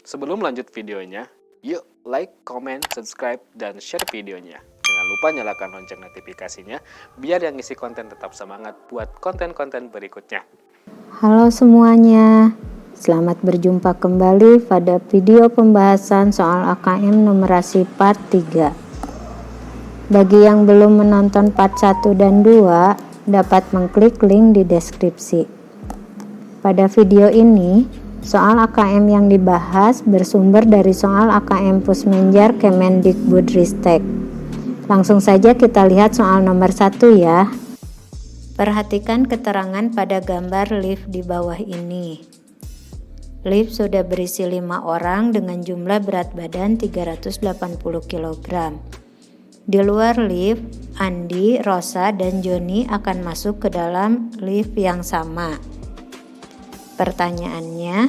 Sebelum lanjut videonya, yuk like, comment, subscribe, dan share videonya. Jangan lupa nyalakan lonceng notifikasinya, biar yang isi konten tetap semangat buat konten-konten berikutnya. Halo semuanya, selamat berjumpa kembali pada video pembahasan soal AKM numerasi part 3. Bagi yang belum menonton part 1 dan 2, dapat mengklik link di deskripsi. Pada video ini, soal AKM yang dibahas bersumber dari soal AKM Pusmenjar Kemendikbudristek. Langsung saja kita lihat soal nomor 1 ya. Perhatikan keterangan pada gambar lift di bawah ini. Lift sudah berisi 5 orang dengan jumlah berat badan 380 kg. Di luar lift, Andi, Rosa, dan Joni akan masuk ke dalam lift yang sama. Pertanyaannya,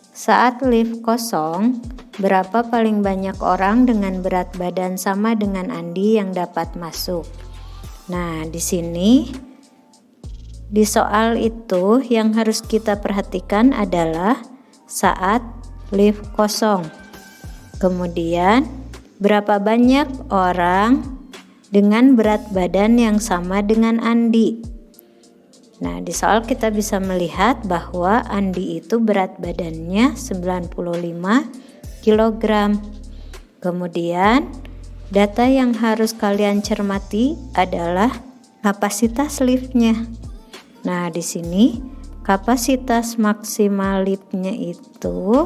saat lift kosong, berapa paling banyak orang dengan berat badan sama dengan Andi yang dapat masuk? Nah, di sini di soal itu yang harus kita perhatikan adalah saat lift kosong. Kemudian, berapa banyak orang dengan berat badan yang sama dengan Andi? Nah, di soal kita bisa melihat bahwa Andi itu berat badannya 95 kg. Kemudian, data yang harus kalian cermati adalah kapasitas liftnya. Nah, di sini kapasitas maksimal liftnya itu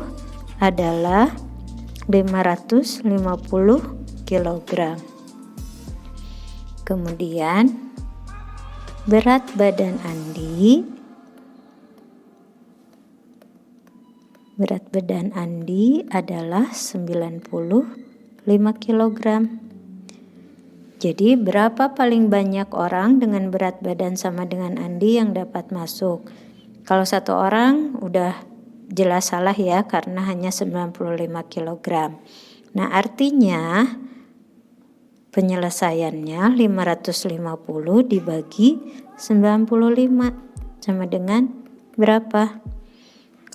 adalah 550 kg. Kemudian berat badan Andi adalah 95 kg. Jadi berapa paling banyak orang dengan berat badan sama dengan Andi yang dapat masuk? Kalau satu orang udah jelas salah ya, karena hanya 95 kg. Nah, artinya penyelesaiannya 550 dibagi 95 sama dengan berapa?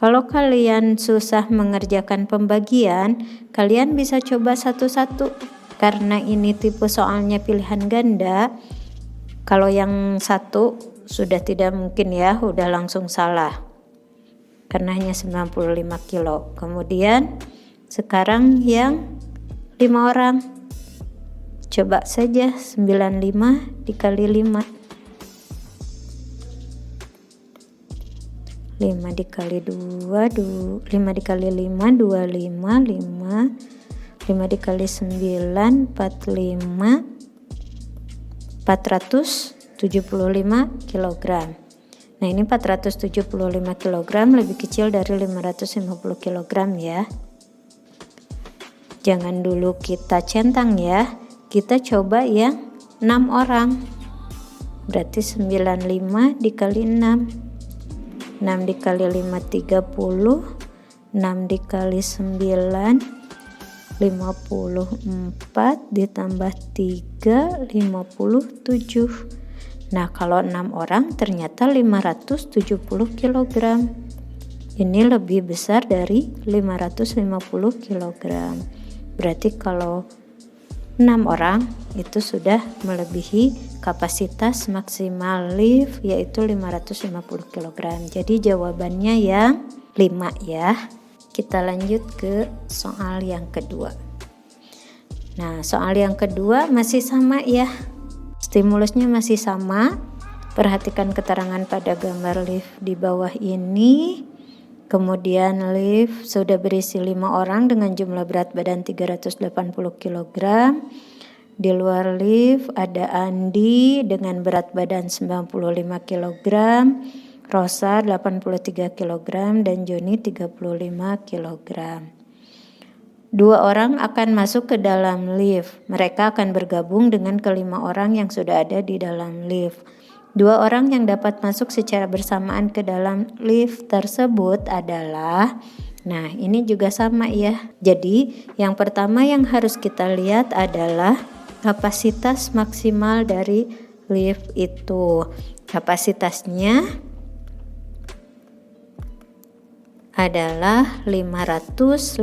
Kalau kalian susah mengerjakan pembagian, kalian bisa coba satu-satu. Karena ini tipe soalnya pilihan ganda, kalau yang satu sudah tidak mungkin ya, udah langsung salah. Karena hanya 95 kilo. Kemudian sekarang yang 5 orang. Coba saja 95 dikali 5. 5 dikali 2, 5 dikali 5, 25, 5 dikali 9, 45, 475 kg. Nah, ini 475 kg lebih kecil dari 550 kg ya. Jangan dulu kita centang ya. Kita coba yang 6 orang. Berarti 95 dikali 6. 6 dikali 5 30. 6 dikali 9 54 ditambah 3 57. Nah, kalau 6 orang ternyata 570 kg. Ini lebih besar dari 550 kg. Berarti kalau 6 orang itu sudah melebihi kapasitas maksimal lift, yaitu 550 kg. Jadi jawabannya yang 5 ya. Kita lanjut ke soal yang kedua. Nah, soal yang kedua masih sama ya. Stimulusnya masih sama. Perhatikan keterangan pada gambar lift di bawah ini. Kemudian lift sudah berisi 5 orang dengan jumlah berat badan 380 kg. Di luar lift ada Andi dengan berat badan 95 kg. Rosa 83 kg dan Joni 35 kg. 2 orang akan masuk ke dalam lift. Mereka akan bergabung dengan kelima orang yang sudah ada di dalam lift. 2 orang yang dapat masuk secara bersamaan ke dalam lift tersebut adalah, nah ini juga sama ya. Jadi yang pertama yang harus kita lihat adalah kapasitas maksimal dari lift itu. Kapasitasnya adalah 550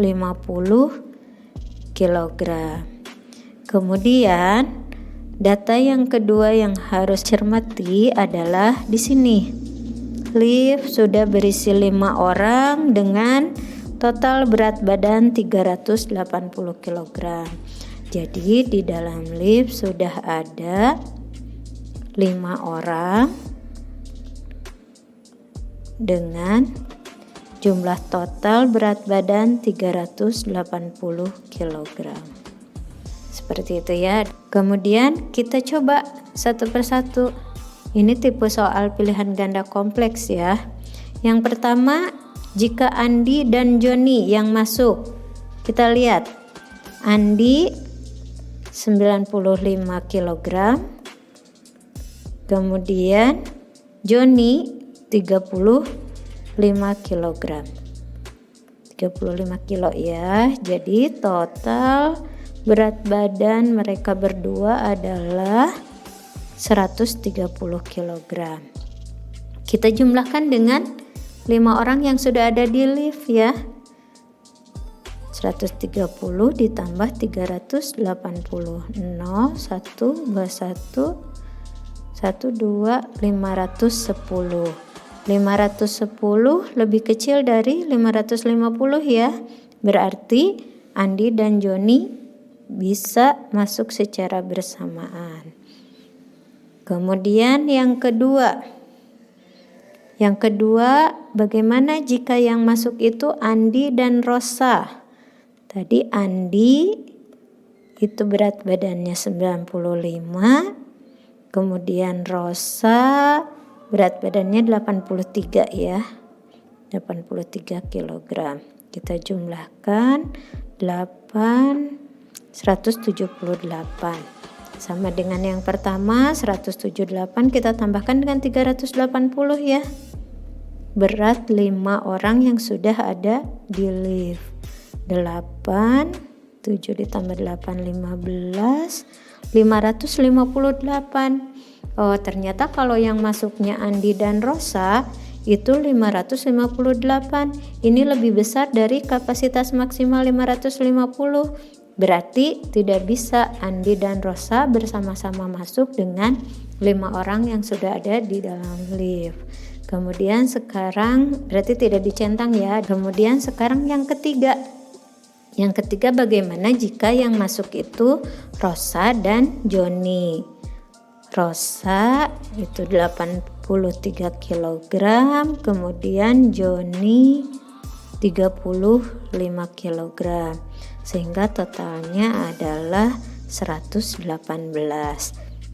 kg. Kemudian data yang kedua yang harus cermati adalah di sini. Lift sudah berisi 5 orang dengan total berat badan 380 kg. Jadi di dalam lift sudah ada 5 orang dengan jumlah total berat badan 380 kg. Seperti itu ya. Kemudian kita coba satu persatu. Ini tipe soal pilihan ganda kompleks ya. Yang pertama, jika Andi dan Joni yang masuk. Kita lihat. Andi 95 kg. Kemudian Joni 35 kg. 35 kilo ya. Jadi total berat badan mereka berdua adalah 130 kg. Kita jumlahkan dengan 5 orang yang sudah ada di lift ya. 130 ditambah 380. 0, 1, 21, 1, 2, 510. 510 lebih kecil dari 550 ya. Berarti Andi dan Joni bisa masuk secara bersamaan. Kemudian yang kedua. Yang kedua, bagaimana jika yang masuk itu Andi dan Rosa? Tadi Andi itu berat badannya 95. Kemudian Rosa berat badannya 83 ya. 83 kg. Kita jumlahkan 178. Sama dengan yang pertama 178 kita tambahkan dengan 380 ya. Berat 5 orang yang sudah ada di lift. 8, 7 ditambah 8, 15, 558. Oh, ternyata kalau yang masuknya Andi dan Rosa itu 558. Ini lebih besar dari kapasitas maksimal 550. Berarti tidak bisa Andi dan Rosa bersama-sama masuk dengan 5 orang yang sudah ada di dalam lift. Kemudian sekarang berarti tidak dicentang ya. Kemudian sekarang yang ketiga. Yang ketiga bagaimana jika yang masuk itu Rosa dan Joni? Rosa itu 83 kg, kemudian Joni 35 kg. Sehingga totalnya adalah 118.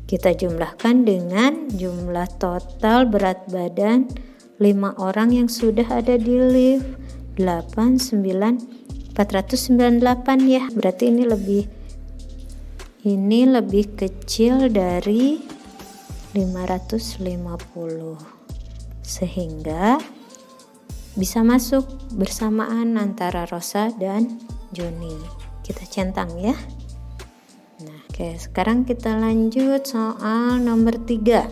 Kita jumlahkan dengan jumlah total berat badan 5 orang yang sudah ada di lift. 498 ya. Berarti ini lebih kecil dari 550 sehingga bisa masuk bersamaan antara Rosa dan Joni. Kita centang ya. Nah, oke, sekarang kita lanjut soal nomor 3.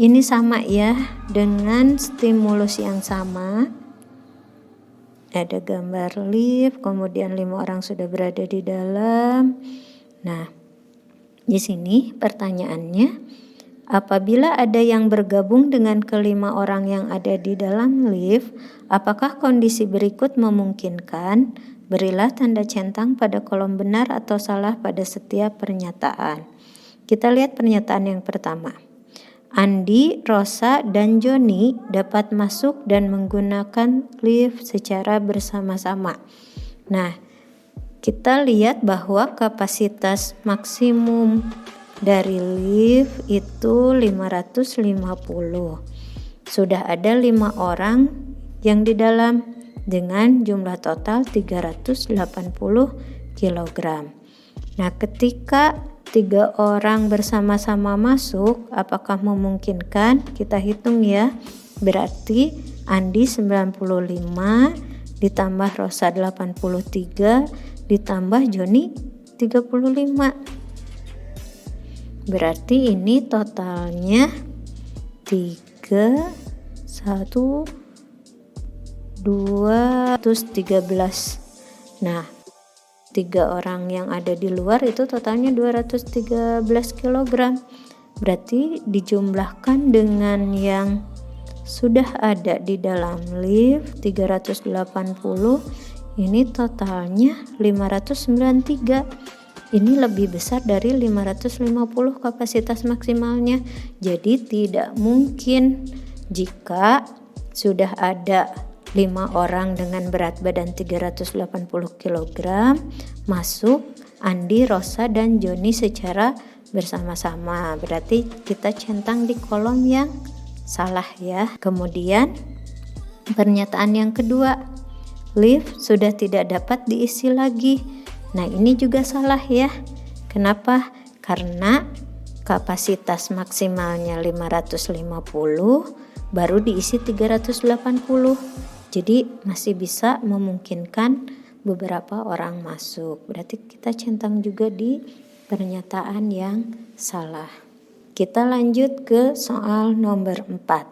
Ini sama ya, dengan stimulus yang sama. Ada gambar lift, kemudian 5 orang sudah berada di dalam. Nah, di sini pertanyaannya, apabila ada yang bergabung dengan kelima orang yang ada di dalam lift, apakah kondisi berikut memungkinkan? Berilah tanda centang pada kolom benar atau salah pada setiap pernyataan. Kita lihat pernyataan yang pertama. Andi, Rosa, dan Joni dapat masuk dan menggunakan lift secara bersama-sama. Nah, kita lihat bahwa kapasitas maksimum dari lift itu 550. Sudah ada 5 orang yang di dalam dengan jumlah total 380 kg. Nah, ketika 3 orang bersama-sama masuk, apakah memungkinkan? Kita hitung ya. Berarti Andi 95 ditambah Rosa 83 ditambah Joni 35. Berarti ini totalnya 3, 1, 213. Nah, 3 orang yang ada di luar itu totalnya 213 kg. Berarti dijumlahkan dengan yang sudah ada di dalam lift 380, ini totalnya 593. Ini lebih besar dari 550 kapasitas maksimalnya. Jadi tidak mungkin jika sudah ada 5 orang dengan berat badan 380 kg masuk Andi, Rosa, dan Joni secara bersama-sama. Berarti kita centang di kolom yang salah ya. Kemudian pernyataan yang kedua, lift sudah tidak dapat diisi lagi. Nah, ini juga salah ya. Kenapa? Karena kapasitas maksimalnya 550, baru diisi 380. Jadi masih bisa memungkinkan beberapa orang masuk. Berarti kita centang juga di pernyataan yang salah. Kita lanjut ke soal nomor 4.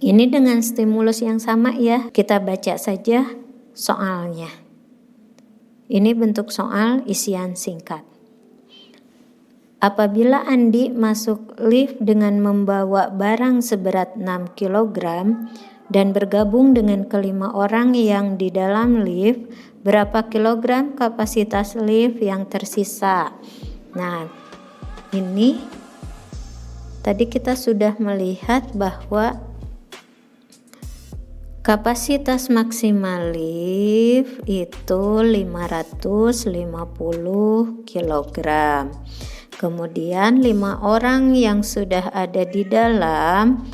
Ini dengan stimulus yang sama ya. Kita baca saja soalnya. Ini bentuk soal isian singkat. Apabila Andi masuk lift dengan membawa barang seberat 6 kg dan bergabung dengan kelima orang yang di dalam lift, berapa kilogram kapasitas lift yang tersisa? Nah, ini tadi kita sudah melihat bahwa kapasitas maksimal lift itu 550 kg. Kemudian 5 orang yang sudah ada di dalam,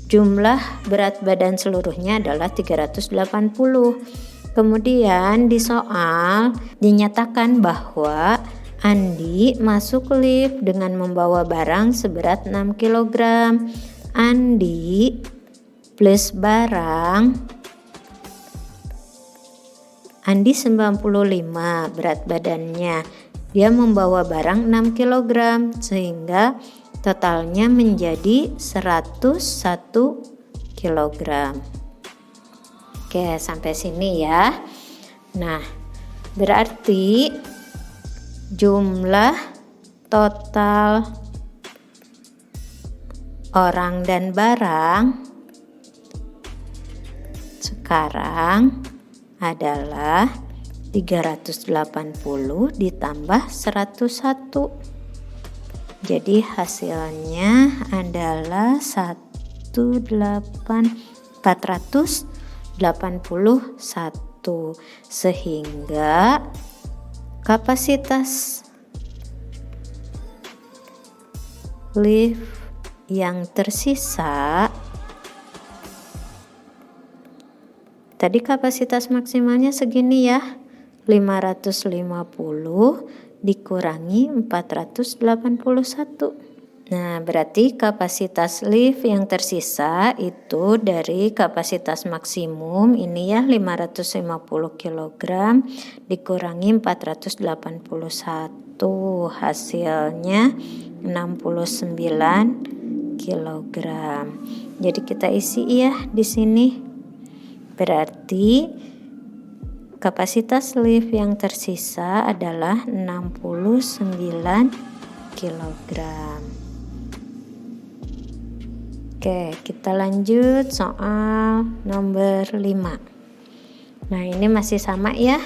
jumlah berat badan seluruhnya adalah 380. Kemudian di soal dinyatakan bahwa Andi masuk lift dengan membawa barang seberat 6 kg. Andi plus barang, Andi 95 berat badannya. Dia membawa barang 6 kg sehingga totalnya menjadi 101 kg. Oke, sampai sini ya. Nah, berarti jumlah total orang dan barang sekarang adalah 380 ditambah 101. Jadi hasilnya adalah 481. Sehingga kapasitas lift yang tersisa, tadi kapasitas maksimalnya segini ya, 550 dikurangi 481. Nah, berarti kapasitas lift yang tersisa itu dari kapasitas maksimum ini ya 550 kg dikurangi 481, hasilnya 69 kg. Jadi kita isi ya di sini. Berarti kapasitas lift yang tersisa adalah 69 kg. Oke, kita lanjut soal nomor 5. Nah, ini masih sama ya,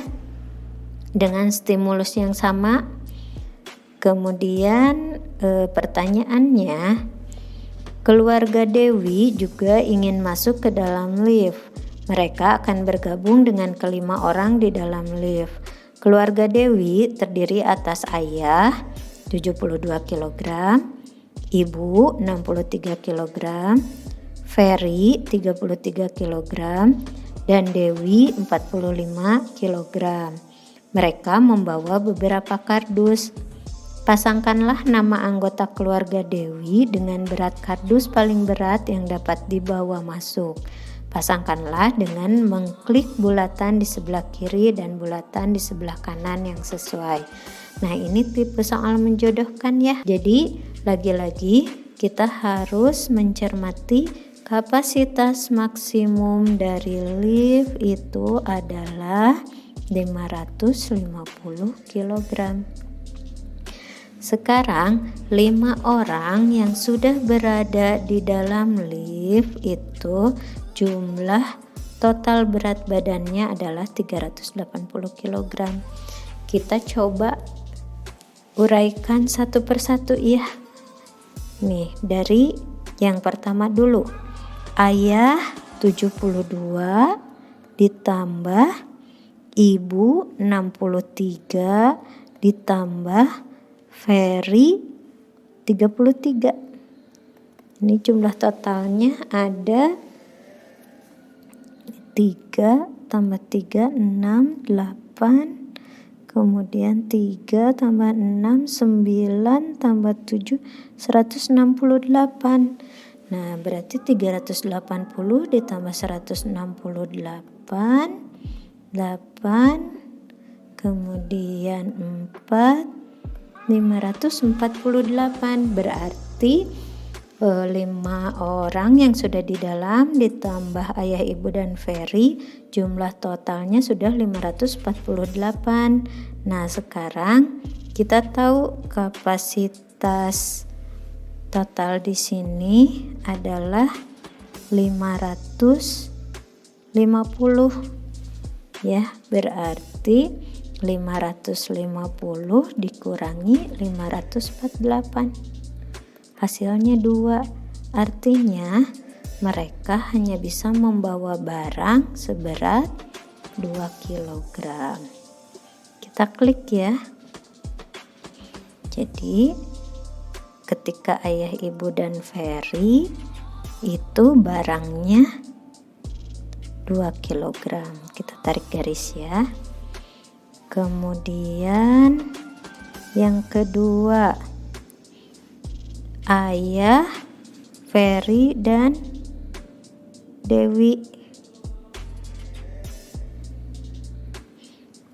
dengan stimulus yang sama. Kemudian pertanyaannya, keluarga Dewi juga ingin masuk ke dalam lift. Mereka akan bergabung dengan kelima orang di dalam lift. Keluarga Dewi terdiri atas ayah 72 kg, ibu 63 kg, Ferry 33 kg, dan Dewi 45 kg. Mereka membawa beberapa kardus. Pasangkanlah nama anggota keluarga Dewi dengan berat kardus paling berat yang dapat dibawa masuk. Pasangkanlah dengan mengklik bulatan di sebelah kiri dan bulatan di sebelah kanan yang sesuai. Nah, ini tipe soal menjodohkan ya. Jadi lagi-lagi kita harus mencermati Kapasitas maksimum dari lift itu adalah 550 kg. Sekarang 5 orang yang sudah berada di dalam lift itu jumlah total berat badannya adalah 380 kg. Kita coba uraikan satu persatu ya. Nih, dari yang pertama dulu. Ayah 72 ditambah ibu 63 ditambah Ferry 33. Ini jumlah totalnya ada 3 tambah 3 6 8, kemudian 3 tambah 6 9 tambah 7 168. Nah, berarti 380 ditambah 168 8, kemudian 4 548. Berarti 5 orang yang sudah di dalam ditambah ayah, ibu, dan Ferry, jumlah totalnya sudah 548. Nah, sekarang kita tahu kapasitas total di sini adalah 550 ya, berarti 550 dikurangi 548, hasilnya 2. Artinya mereka hanya bisa membawa barang seberat 2 kg. Kita klik ya. Jadi ketika ayah, ibu, dan Ferry itu barangnya 2 kg. Kita tarik garis ya. Kemudian yang kedua, ayah, Ferry, dan Dewi.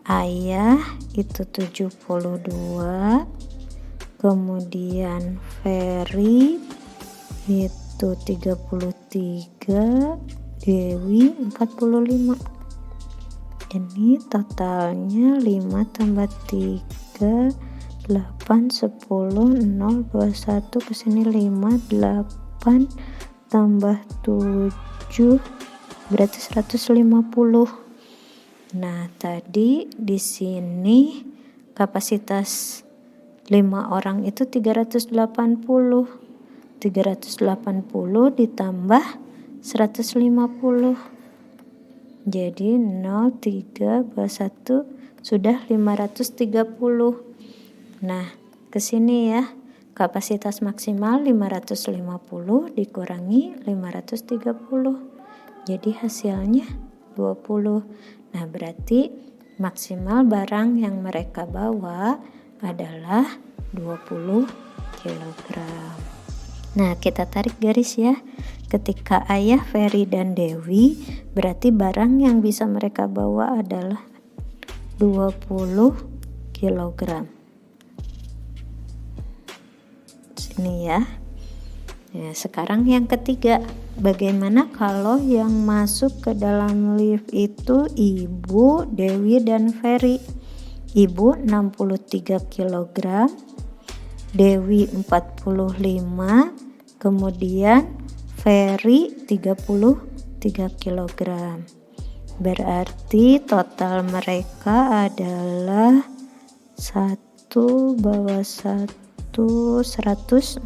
Ayah itu 72, kemudian Ferry itu 33, Dewi 45. Ini totalnya 5 tambah 3 8 10 0 21, kesini 5 8 tambah 7 berarti 150. Nah, tadi di sini kapasitas 5 orang itu 380 ditambah 150, jadi 0 3 1 sudah 530. Nah, kesini ya, kapasitas maksimal 550 dikurangi 530, jadi hasilnya 20. Nah, berarti maksimal barang yang mereka bawa adalah 20 kg. Nah, kita tarik garis ya. Ketika ayah, Ferry, dan Dewi, berarti barang yang bisa mereka bawa adalah 20 kg. Sini ya. Nah, sekarang yang ketiga, bagaimana kalau yang masuk ke dalam lift itu ibu, Dewi, dan Ferry? Ibu 63 kg, Dewi 45, kemudian Ferry 33 kg. Berarti total mereka adalah 1 bawah 1 141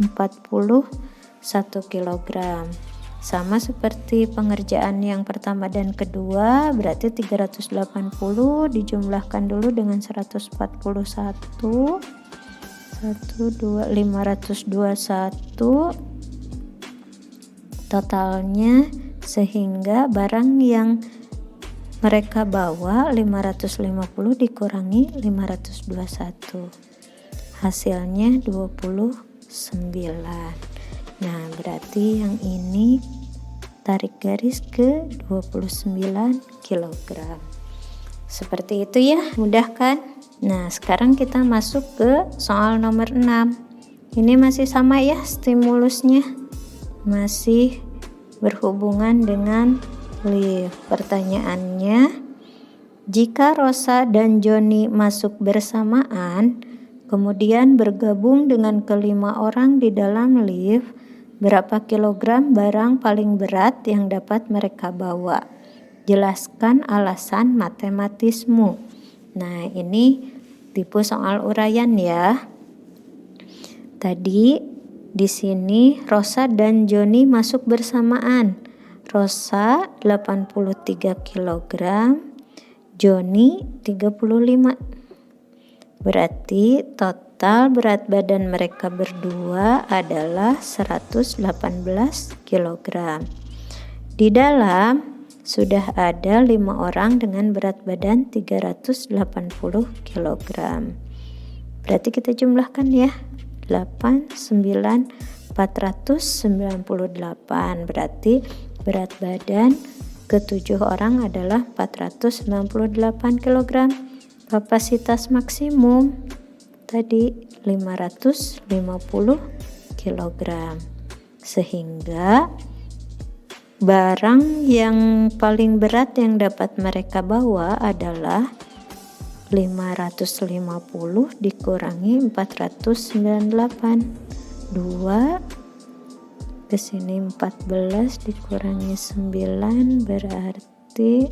kg. Sama seperti pengerjaan yang pertama dan kedua, berarti 380 dijumlahkan dulu dengan 141, 521 totalnya, sehingga barang yang mereka bawa 550 dikurangi 521, hasilnya 29. Nah, berarti yang ini tarik garis ke 29 kg. Seperti itu ya, mudah kan? Nah, sekarang kita masuk ke soal nomor 6. Ini masih sama ya stimulusnya. Masih berhubungan dengan lift. Pertanyaannya, jika Rosa dan Joni masuk bersamaan, kemudian bergabung dengan kelima orang di dalam lift, berapa kilogram barang paling berat yang dapat mereka bawa? Jelaskan alasan matematismu. Nah, ini tipe soal uraian ya. Tadi di sini Rosa dan Joni masuk bersamaan. Rosa 83 kg, Joni 35. Berarti total berat badan mereka berdua adalah 118 kg. Di dalam sudah ada 5 orang dengan berat badan 380 kg. Berarti kita jumlahkan ya. 8, 9, 498. Berarti berat badan ke-7 orang adalah 498 kg. Kapasitas maksimum tadi 550 kg. Sehingga barang yang paling berat yang dapat mereka bawa adalah 550 dikurangi 498. 2 ke sini 14 dikurangi 9 berarti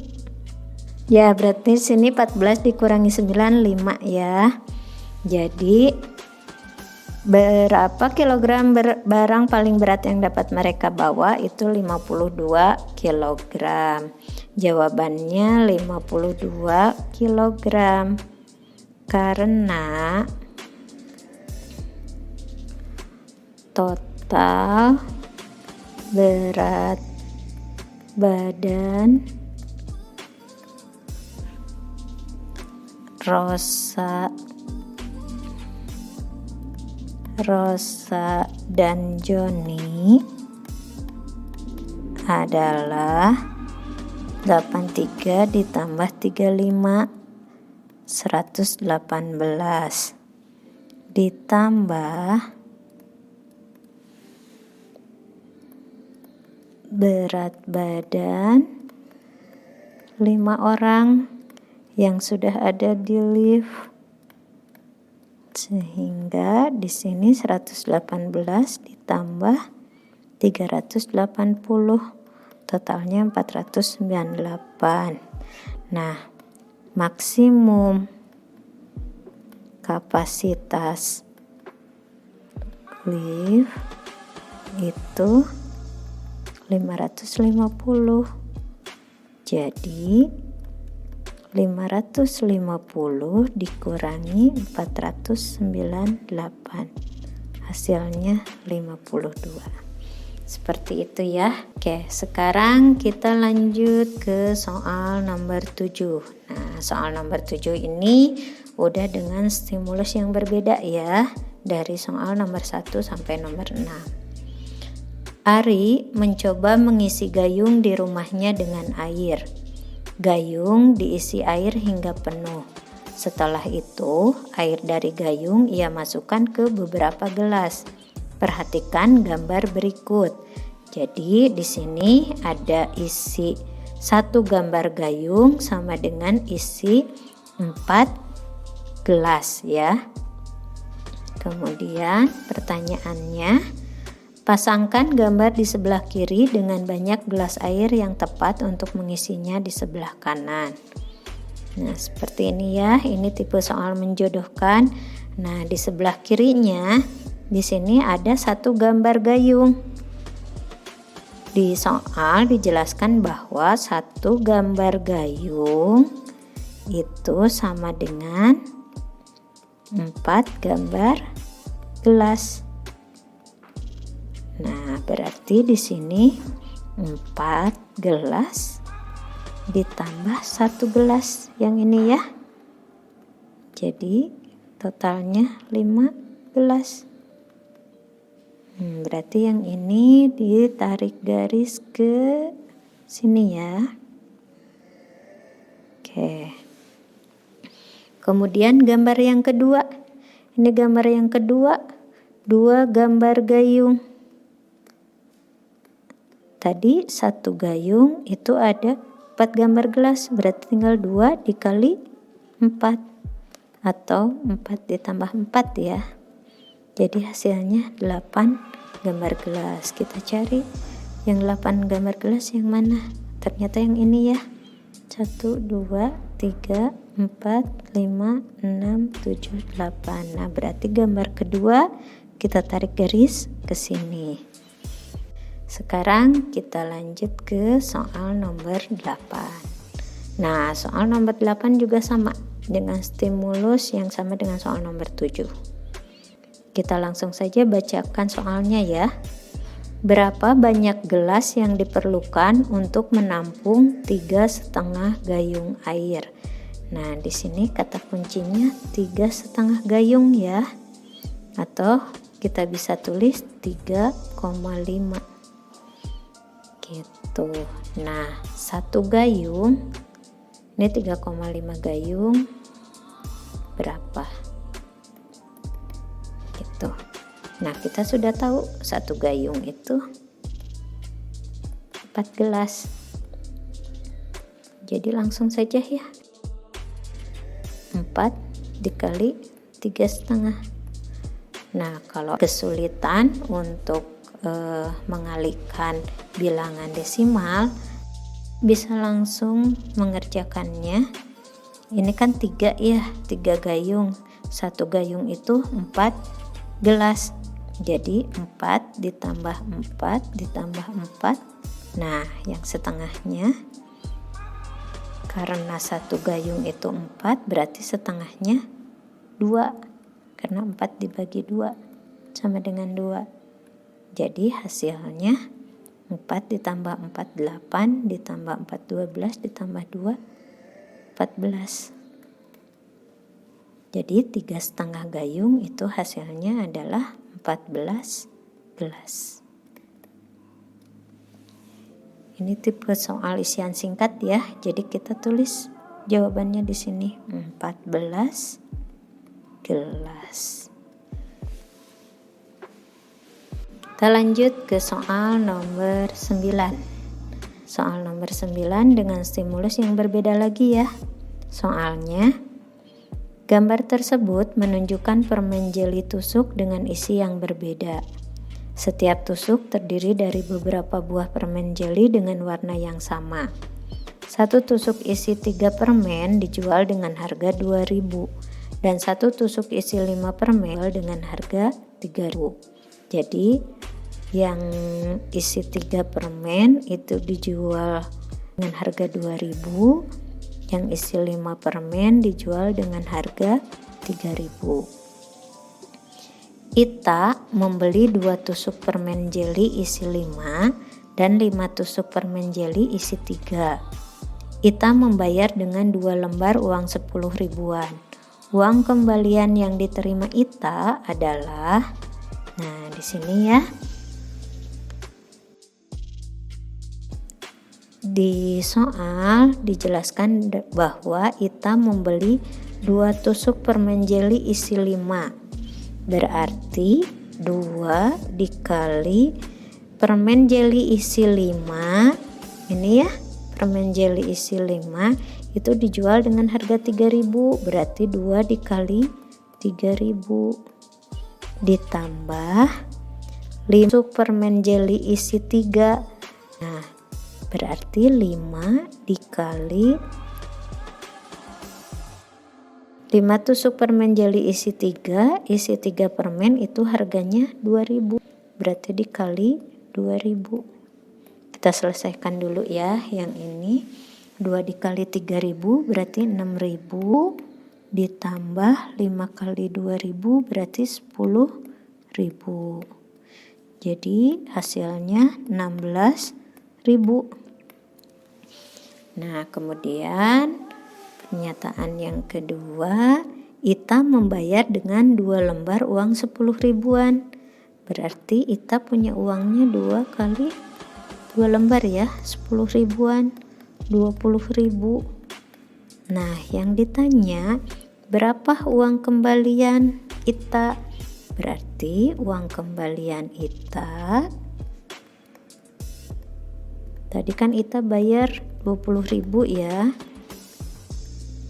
sini 14 dikurangi 9 5 ya. Jadi berapa kilogram barang paling berat yang dapat mereka bawa? Itu 52 kilogram. Jawabannya 52 kilogram. Karena total berat badan Rosa dan Joni adalah 83 ditambah 35 118 ditambah berat badan 5 orang yang sudah ada di lift, sehingga di sini 118 ditambah 380 totalnya 498. Nah, maksimum kapasitas lift itu 550. Jadi 550 dikurangi 498, hasilnya 52. Seperti itu ya. Oke, sekarang kita lanjut ke soal nomor 7. Nah, soal nomor 7 ini udah dengan stimulus yang berbeda ya, dari soal nomor 1 sampai nomor 6. Ari mencoba mengisi gayung di rumahnya dengan air. Gayung diisi air hingga penuh. Setelah itu, air dari gayung ia masukkan ke beberapa gelas. Perhatikan gambar berikut. Jadi di sini ada isi 1 gambar gayung sama dengan isi 4 gelas ya. Kemudian pertanyaannya, pasangkan gambar di sebelah kiri dengan banyak gelas air yang tepat untuk mengisinya di sebelah kanan. Nah, seperti ini ya. Ini tipe soal menjodohkan. Nah, di sebelah kirinya di sini ada 1 gambar gayung. Di soal dijelaskan bahwa 1 gambar gayung itu sama dengan 4 gambar gelas. Nah, berarti di sini 4 gelas ditambah 1 gelas yang ini ya. Jadi totalnya 5 gelas. Berarti yang ini ditarik garis ke sini ya. Oke. Kemudian gambar yang kedua. Ini gambar yang kedua, 2 gambar gayung. Tadi satu gayung itu ada 4 gambar gelas, berarti tinggal 2 dikali 4 atau 4 ditambah 4 ya. Jadi hasilnya 8 gambar gelas. Kita cari yang 8 gambar gelas yang mana? Ternyata yang ini ya. 1, 2, 3, 4, 5, 6, 7, 8. Nah, berarti gambar kedua kita tarik garis ke sini. Sekarang kita lanjut ke soal nomor 8. Nah, soal nomor 8 juga sama dengan stimulus yang sama dengan soal nomor 7. Kita langsung saja bacakan soalnya ya. Berapa banyak gelas yang diperlukan untuk menampung 3,5 gayung air? Nah, di sini kata kuncinya 3,5 gayung ya. Atau kita bisa tulis 3,5. Gitu. Nah, satu gayung ini 3,5 gayung berapa? Gitu. Nah, kita sudah tahu satu gayung itu 4 gelas. Jadi langsung saja ya. 4 dikali 3,5. Nah, kalau kesulitan untuk mengalihkan bilangan desimal, bisa langsung mengerjakannya. Ini kan 3 ya, 3 gayung. Satu gayung itu 4 gelas. Jadi 4 ditambah 4 ditambah 4. Nah, yang setengahnya, karena satu gayung itu 4, berarti setengahnya 2. Karena 4 dibagi 2 sama dengan 2. Jadi hasilnya 4 ditambah 4 8, ditambah 4 12, ditambah 2 14. Jadi 3,5 gayung itu hasilnya adalah 14 gelas. Ini tipe soal isian singkat ya. Jadi kita tulis jawabannya di sini 14 gelas. Kita lanjut ke soal nomor 9. Soal nomor 9 dengan stimulus yang berbeda lagi ya. Soalnya, gambar tersebut menunjukkan permen jeli tusuk dengan isi yang berbeda. Setiap tusuk terdiri dari beberapa buah permen jeli dengan warna yang sama. Satu tusuk isi 3 permen dijual dengan harga 2.000 dan satu tusuk isi 5 permen dengan harga 3.000. Jadi yang isi 3 permen itu dijual dengan harga 2.000, yang isi 5 permen dijual dengan harga 3.000. Ita membeli 2 tusuk permen jeli isi 5 dan 5 tusuk permen jeli isi 3. Ita membayar dengan 2 lembar uang 10 ribuan. Uang kembalian yang diterima Ita adalah, nah di sini ya, di soal dijelaskan bahwa Ita membeli 2 tusuk permen jeli isi 5. Berarti 2 dikali permen jeli isi 5. Ini ya, permen jeli isi 5 itu dijual dengan harga 3.000. Berarti 2 dikali 3.000 ditambah 5 tusuk permen jeli isi 3. Nah, berarti 5 dikali 5 tusuk permen jeli isi 3, isi 3 permen itu harganya 2.000. Berarti dikali 2.000. Kita selesaikan dulu ya yang ini. 2 dikali 3.000 berarti 6.000 ditambah 5 kali 2.000 berarti 10.000. Jadi hasilnya 16.000. Nah, kemudian pernyataan yang kedua, Ita membayar dengan 2 lembar uang 10 ribuan. Berarti Ita punya uangnya 2 kali 2 lembar ya, 10 ribuan, 20.000. Nah, yang ditanya berapa uang kembalian Ita? Berarti uang kembalian Ita Tadi kan Ita bayar 20.000 ya.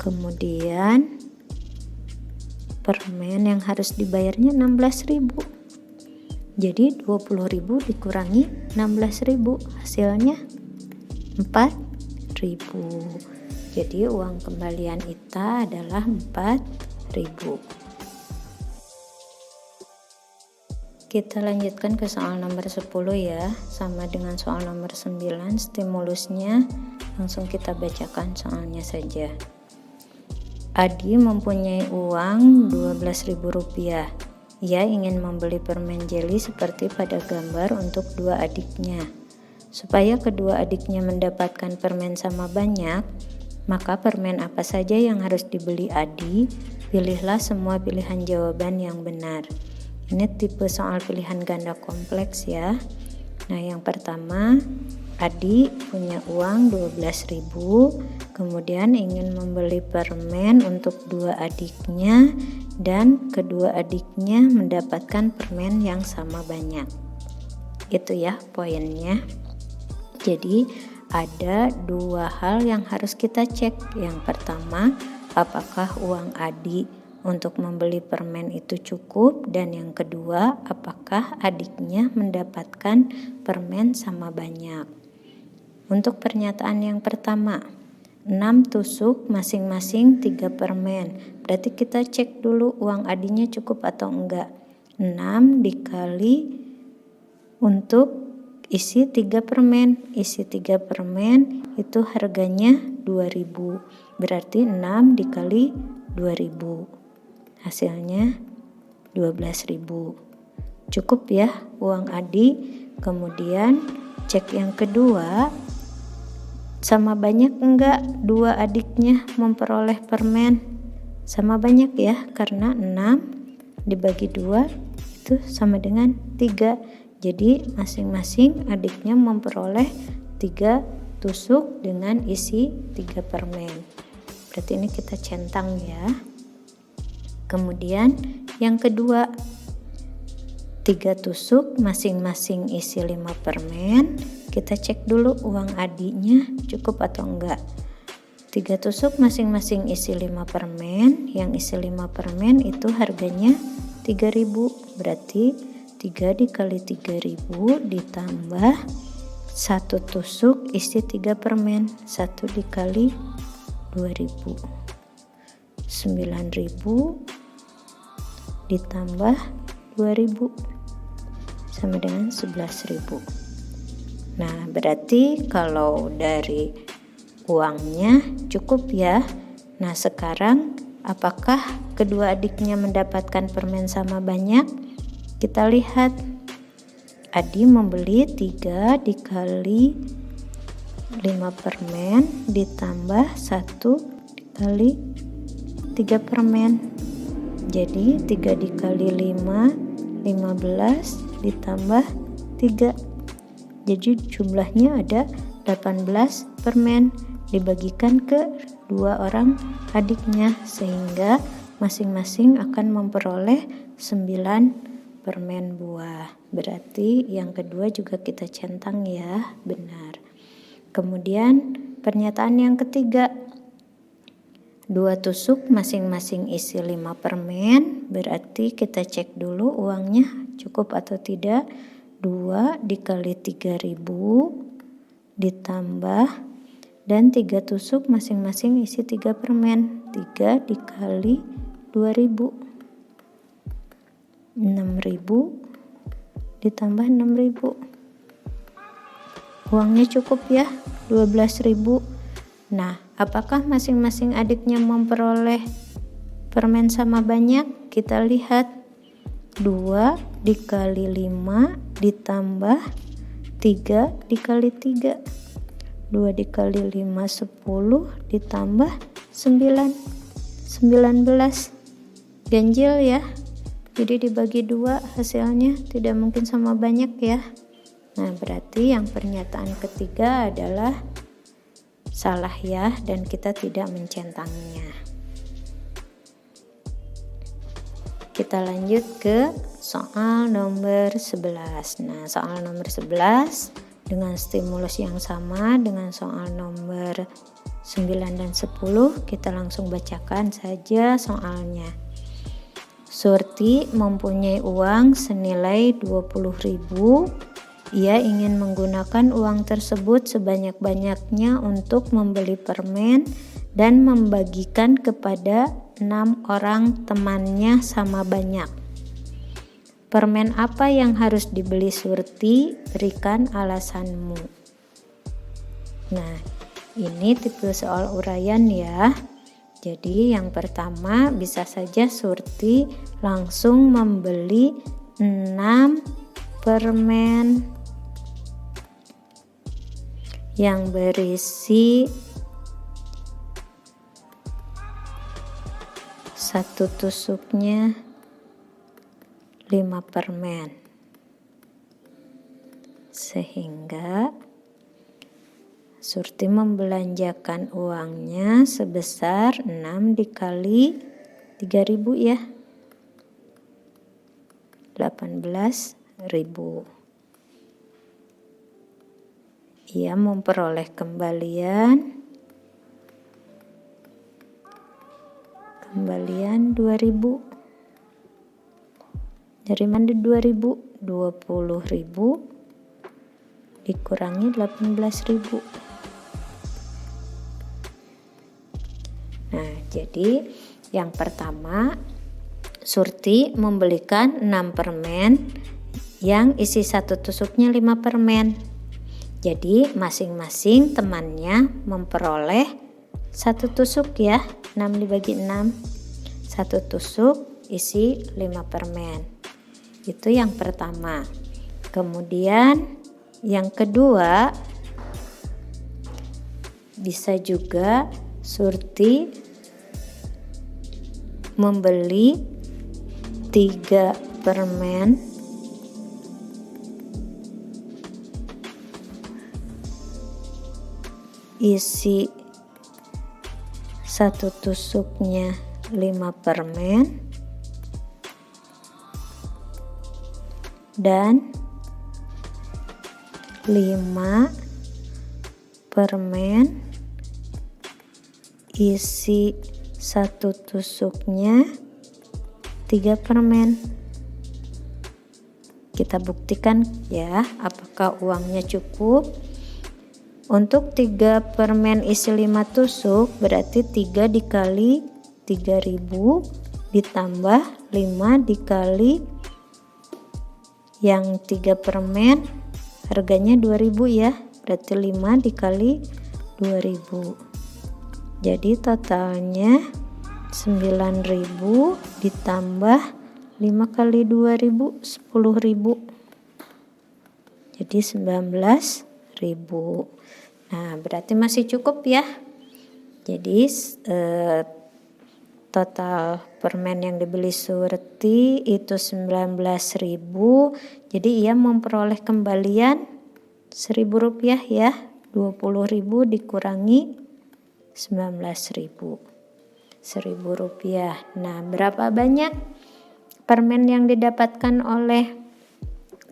Kemudian permen yang harus dibayarnya 16.000. Jadi 20.000 dikurangi 16.000, hasilnya 4.000. Jadi uang kembalian Ita adalah 4.000. Kita lanjutkan ke soal nomor 10 ya, sama dengan soal nomor 9, stimulusnya langsung kita bacakan soalnya saja. Adi mempunyai uang Rp12.000. Ia ingin membeli permen jeli seperti pada gambar untuk dua adiknya. Supaya kedua adiknya mendapatkan permen sama banyak, maka permen apa saja yang harus dibeli Adi? Pilihlah semua pilihan jawaban yang benar. Ini tipe soal pilihan ganda kompleks ya. Nah, yang pertama, Adi punya uang 12.000, kemudian ingin membeli permen untuk dua adiknya dan kedua adiknya mendapatkan permen yang sama banyak. Itu ya poinnya. Jadi ada dua hal yang harus kita cek. Yang pertama, apakah uang Adi untuk membeli permen itu cukup, dan yang kedua, apakah adiknya mendapatkan permen sama banyak. Untuk pernyataan yang pertama, 6 tusuk masing-masing 3 permen. Berarti kita cek dulu uang Adinya cukup atau enggak. 6 dikali untuk isi 3 permen. Isi 3 permen itu harganya 2.000. Berarti 6 dikali 2.000. Hasilnya 12.000. Cukup ya uang Adi. Kemudian cek yang kedua, sama banyak enggak dua adiknya memperoleh permen? Sama banyak ya, karena 6 dibagi 2 itu sama dengan 3. Jadi masing-masing adiknya memperoleh 3 tusuk dengan isi 3 permen. Berarti ini kita centang ya. Kemudian yang kedua, 3 tusuk masing-masing isi 5 permen. Kita cek dulu uang Adinya cukup atau enggak. 3 tusuk masing-masing isi 5 permen. Yang isi 5 permen itu harganya 3.000. Berarti 3 dikali 3.000 ditambah 1 tusuk isi 3 permen. 1 dikali 2.000. 9.000 ditambah 2.000 sama dengan 11.000. Nah, berarti kalau dari uangnya cukup ya. Nah, sekarang apakah kedua adiknya mendapatkan permen sama banyak? Kita lihat. Adi membeli 3 dikali 5 permen ditambah 1 dikali 3 permen. Jadi 3 dikali 5, 15 ditambah 3. Jadi jumlahnya ada 18 permen dibagikan ke 2 orang adiknya, sehingga masing-masing akan memperoleh 9 permen buah. Berarti yang kedua juga kita centang ya, benar. Kemudian pernyataan yang ketiga, 2 tusuk masing-masing isi 5 permen. Berarti kita cek dulu uangnya cukup atau tidak. 2 dikali 3.000 ditambah, dan 3 tusuk masing-masing isi 3 permen. 3 dikali 2.000, 6.000 ditambah 6.000. Uangnya cukup ya, 12.000. Nah, apakah masing-masing adiknya memperoleh permen sama banyak? Kita lihat. 2 dikali 5 ditambah 3 dikali 3. 2 dikali 5 10 ditambah 9 19. Ganjil ya. Jadi dibagi 2 hasilnya tidak mungkin sama banyak ya. Nah, berarti yang pernyataan ketiga adalah salah ya, dan kita tidak mencentangnya. Kita lanjut ke soal nomor 11. Nah, soal nomor 11 Dengan stimulus yang sama dengan soal nomor 9 dan 10, kita langsung bacakan saja soalnya. Surti mempunyai uang senilai 20.000. Ia ingin menggunakan uang tersebut sebanyak-banyaknya untuk membeli permen dan membagikan kepada 6 orang temannya sama banyak. Permen apa yang harus dibeli Surti? Berikan alasanmu. Nah, ini tipe soal uraian ya. Jadi yang pertama bisa saja Surti langsung membeli 6 permen yang berisi 1 tusuknya 5 permen, sehingga Surti membelanjakan uangnya sebesar 6 dikali 3.000 ya, 18.000. Ia memperoleh kembalian 2.000. Dari mana 2.000? 20.000 dikurangi 18.000. Nah, jadi yang pertama Surti membelikan 6 permen yang isi 1 tusuknya 5 permen. Jadi masing-masing temannya memperoleh 1 tusuk ya, 6 dibagi 6. 1 tusuk isi 5 permen. Itu yang pertama. Kemudian yang kedua, bisa juga Surti membeli 3 permen isi 1 tusuknya 5 permen dan 5 permen isi 1 tusuknya 3 permen. Kita buktikan ya apakah uangnya cukup. Untuk 3 permen isi 5 tusuk berarti 3 dikali 3.000 ditambah 5 dikali yang 3 permen harganya 2.000 ya, berarti 5 dikali 2.000. Jadi totalnya 9.000 ditambah 5 kali 2.000 10.000. Jadi 19.000. Nah, berarti masih cukup ya. Jadi total permen yang dibeli Surti itu 19.000. Jadi ia memperoleh kembalian 1.000 rupiah ya. 20.000 dikurangi 19.000. 1.000 rupiah. Nah, berapa banyak permen yang didapatkan oleh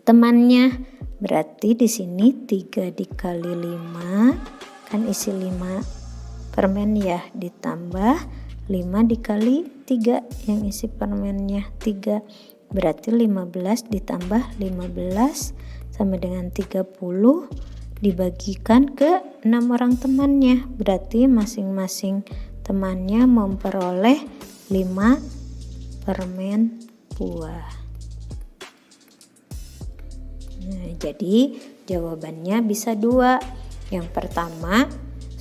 temannya? Berarti di sini 3 dikali 5 kan isi 5 permen ya, ditambah 5 dikali 3 yang isi permennya 3, berarti 15 ditambah 15 sama dengan 30 dibagikan ke 6 orang temannya, berarti masing-masing temannya memperoleh 5 permen buah. Nah, jadi jawabannya bisa 2. Yang pertama,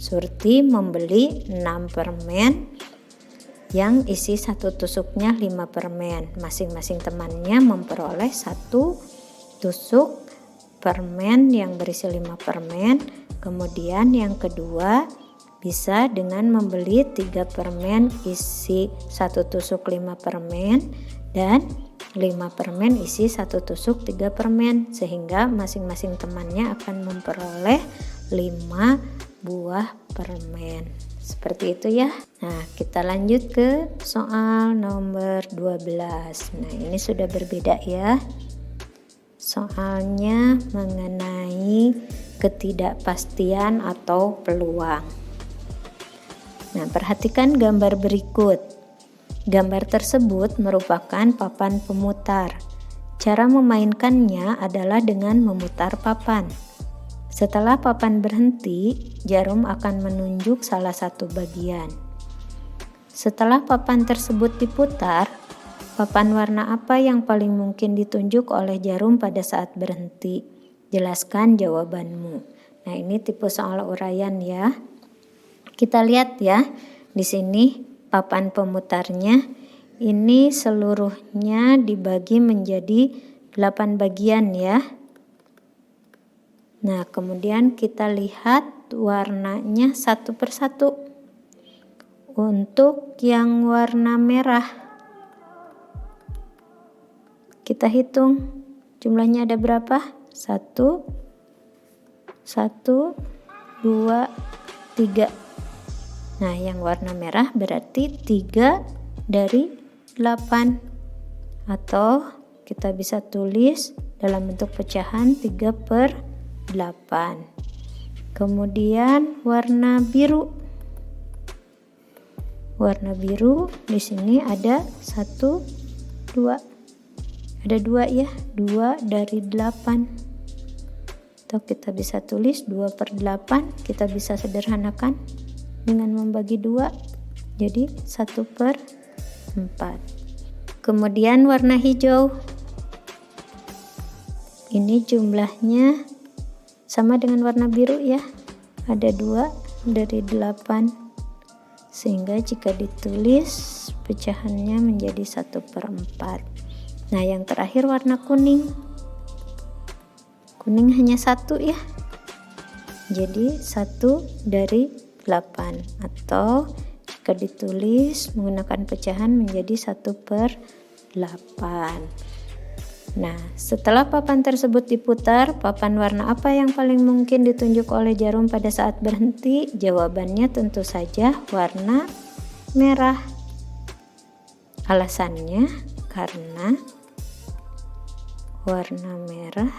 Surti membeli 6 permen yang isi 1 tusuknya 5 permen. Masing-masing temannya memperoleh 1 tusuk permen yang berisi 5 permen. Kemudian yang kedua bisa dengan membeli 3 permen isi 1 tusuk 5 permen dan 5 permen isi 1 tusuk 3 permen, sehingga masing-masing temannya akan memperoleh 5 buah permen. Seperti itu ya. Nah, kita lanjut ke soal nomor 12. Nah, ini sudah berbeda ya. Soalnya mengenai ketidakpastian atau peluang. Nah, perhatikan gambar berikut. Gambar tersebut merupakan papan pemutar. Cara memainkannya adalah dengan memutar papan. Setelah papan berhenti, jarum akan menunjuk salah satu bagian. Setelah papan tersebut diputar, papan warna apa yang paling mungkin ditunjuk oleh jarum pada saat berhenti? Jelaskan jawabanmu. Nah, ini tipe soal uraian ya. Kita lihat ya, di sini papan pemutarnya ini seluruhnya dibagi menjadi 8 bagian ya. Nah, kemudian kita lihat warnanya satu persatu. Untuk yang warna merah, kita hitung jumlahnya ada berapa? 1, 2, 3. Nah, yang warna merah berarti 3 dari 8. Atau kita bisa tulis dalam bentuk pecahan 3/8. Kemudian warna biru. Warna biru di sini ada 1, 2. Ada 2 ya, 2 dari 8. Atau kita bisa tulis 2/8. Kita bisa sederhanakan dengan membagi 2. Jadi 1/4. Kemudian warna hijau. Ini jumlahnya sama dengan warna biru ya, ada 2 dari 8, sehingga jika ditulis pecahannya menjadi 1/4. Nah, yang terakhir warna kuning. Kuning hanya 1 ya, jadi 1 dari 8, atau jika ditulis menggunakan pecahan menjadi 1/8. Nah, setelah papan tersebut diputar, papan warna apa yang paling mungkin ditunjuk oleh jarum pada saat berhenti? Jawabannya tentu saja warna merah. Alasannya karena warna merah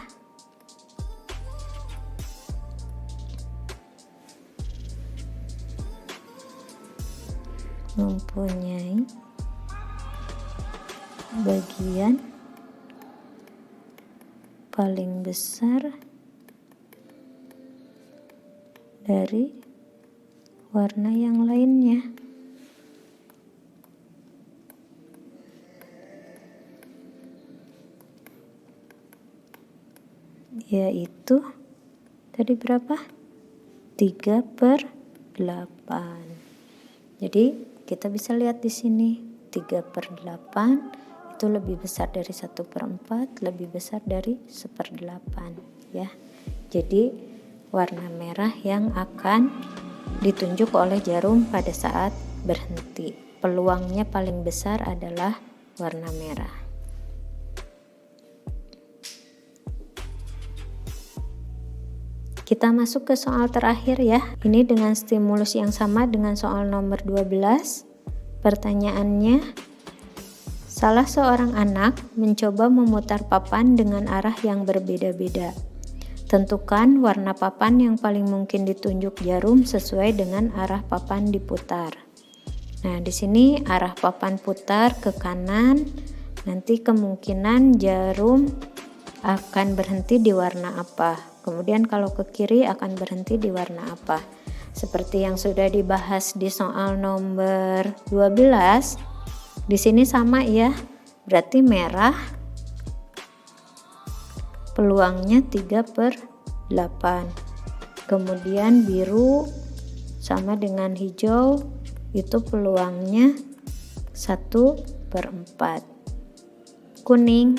mempunyai bagian paling besar dari warna yang lainnya, yaitu tadi berapa? 3/8. Jadi kita bisa lihat di sini 3/8 itu lebih besar dari 1/4, lebih besar dari 1/8 ya. Jadi warna merah yang akan ditunjuk oleh jarum pada saat berhenti. Peluangnya paling besar adalah warna merah. Kita masuk ke soal terakhir ya. Ini dengan stimulus yang sama dengan soal nomor 12. Pertanyaannya, salah seorang anak mencoba memutar papan dengan arah yang berbeda-beda. Tentukan warna papan yang paling mungkin ditunjuk jarum sesuai dengan arah papan diputar. Nah, di sini arah papan putar ke kanan, nanti kemungkinan jarum akan berhenti di warna apa. Kemudian kalau ke kiri akan berhenti di warna apa. Seperti yang sudah dibahas di soal nomor 12. Di sini sama ya, berarti merah peluangnya 3/8. Kemudian biru sama dengan hijau, itu peluangnya 1/4. Kuning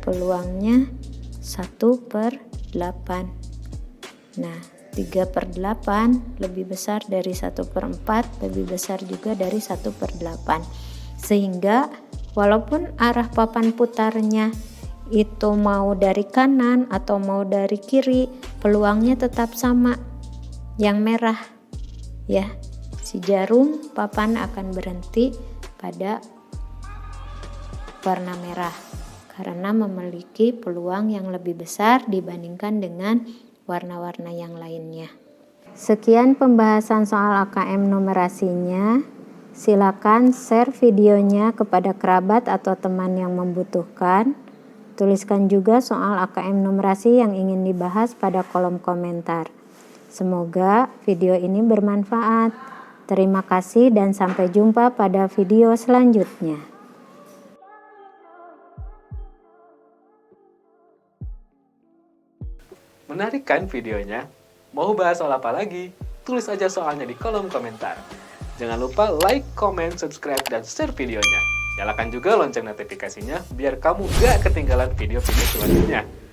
peluangnya 1/8. Nah, 3/8 lebih besar dari 1/4, lebih besar juga dari 1/8. Sehingga walaupun arah papan putarnya itu mau dari kanan atau mau dari kiri, peluangnya tetap sama, yang merah ya. Si jarum papan akan berhenti pada warna merah karena memiliki peluang yang lebih besar dibandingkan dengan warna-warna yang lainnya. Sekian pembahasan soal AKM numerasinya. Silakan share videonya kepada kerabat atau teman yang membutuhkan. Tuliskan juga soal AKM numerasi yang ingin dibahas pada kolom komentar. Semoga video ini bermanfaat. Terima kasih dan sampai jumpa pada video selanjutnya. Menarik kan videonya? Mau bahas soal apa lagi? Tulis aja soalnya di kolom komentar. Jangan lupa like, comment, subscribe, dan share videonya. Nyalakan juga lonceng notifikasinya biar kamu gak ketinggalan video-video selanjutnya.